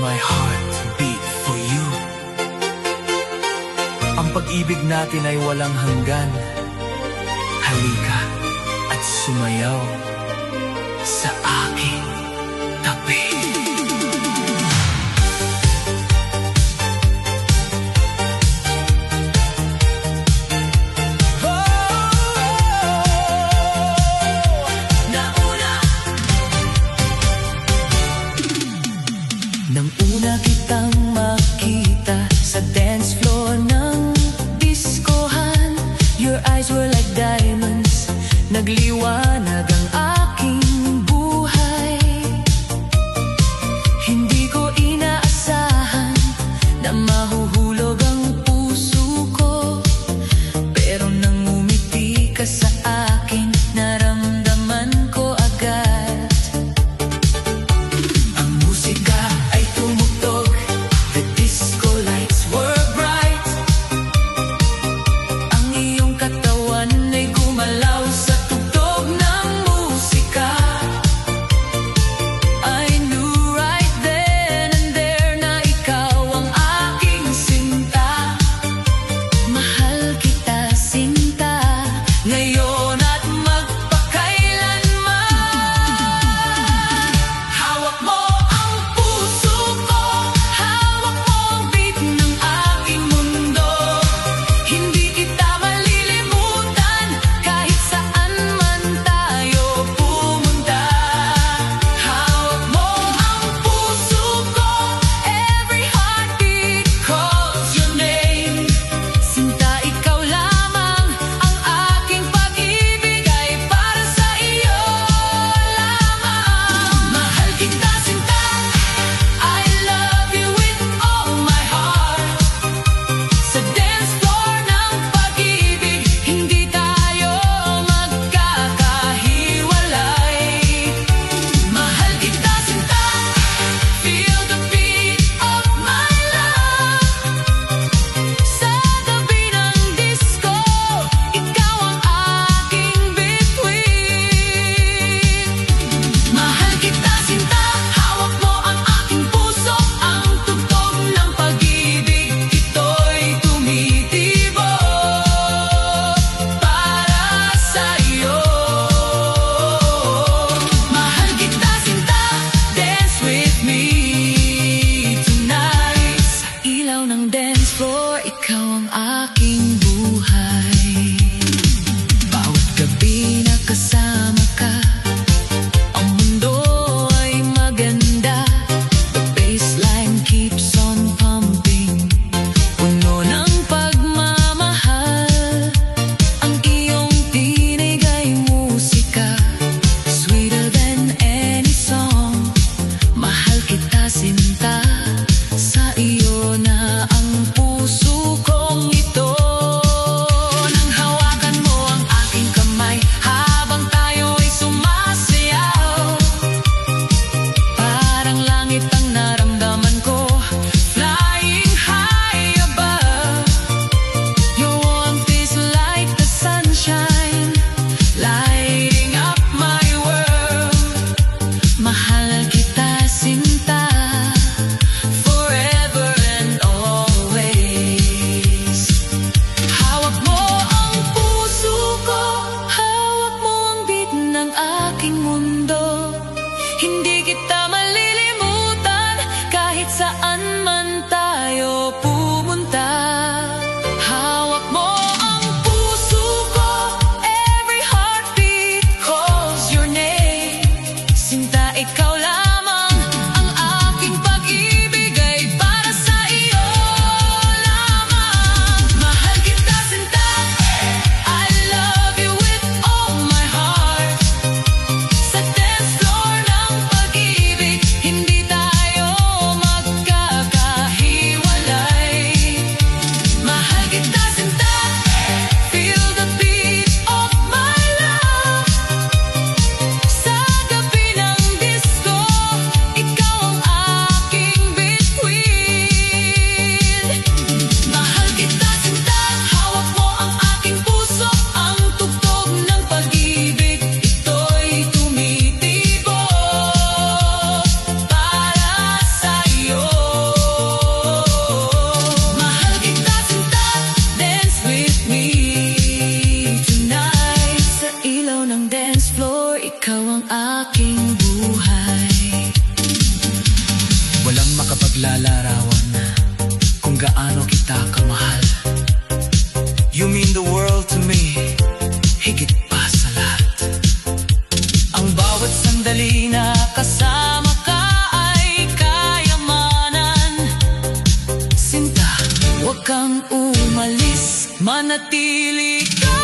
my heart beat for you. Ang pag-ibig natin ay walang hanggan. Halika at sumayaw sa aking tabi. Nang una kitang makita sa dance floor ng diskohan, your eyes were like diamonds, nagliwanag ang aking buhay. Hindi ko inaasahan na mahuhulog ang puso ko, pero nang umiti ka sa akin, naramdaman ko agad. Ang musika ay tumugtog, the disco lights were bright. Ang iyong katawan ay gumalaw sa tugtog ng musika. I knew right then and there na ikaw ang aking sinta. Mahal kita, sinta, ngayon at magpakailanman. Hawak mo ang puso ko, hawak mo ang beat ng aking mundo. Hindi kita malilimutan kahit saan man tayo pumunta. Hawak mo ang puso ko, every heartbeat calls your name. Sinta, ikaw lamang, ang aking pag-ibig ay para sa iyo lamang. Mahal kita, sinta, I love you with all my heart. Sa dance floor ng pag-ibig, hindi tayo magkakahiwalay. Mahal kita, sinta, feel the beat of my love. Sa gabi ng disco, ikaw ang aking bituin. Mahal kita, sinta, hawak mo ang aking puso, ang tugtog ng pag-ibig, ito'y tumitibok para sa iyo. Mahal kita, sinta, dance with me tonight. Sa ilaw ng dance floor, ikaw ang aking buhay. Bawat gabi na kasama ka, ang mundo ay maganda. The bassline keeps on pumping, puno ng pagmamahal. Ang iyong tinig ay musika, sweeter than any song. Mahal kita, sinta, sa iyo na ang puso kong ito. Nang hawakan mo ang aking kamay habang tayo ay sumasayaw, parang langit ang naramdaman ko, flying high above. Your warmth is like the sunshine, lighting up my world. Mahal kita, sinta, forever and always. Hawak mo ang puso ko, hawak mo ang beat ng aking mundo. Hindi kita malilimutan kahit saan man tayo pumunta. Hawak mo ang puso ko, every heartbeat calls your name. Sinta, ikaw lamang, ang aking pag-ibig ay para sa iyo lamang. Mahal kita, sinta, I love you with all my heart. Sa dance floor ng pag-ibig, hindi tayo magkakahiwalay. Mahal kita, sinta, feel the beat of my love. Sa gabi ng disco, ikaw ang aking bituin. Mahal kita, sinta, hawak mo ang aking puso, ang tugtog ng pag-ibig, ito'y tumitibok para sa iyo. umalis, manatili ka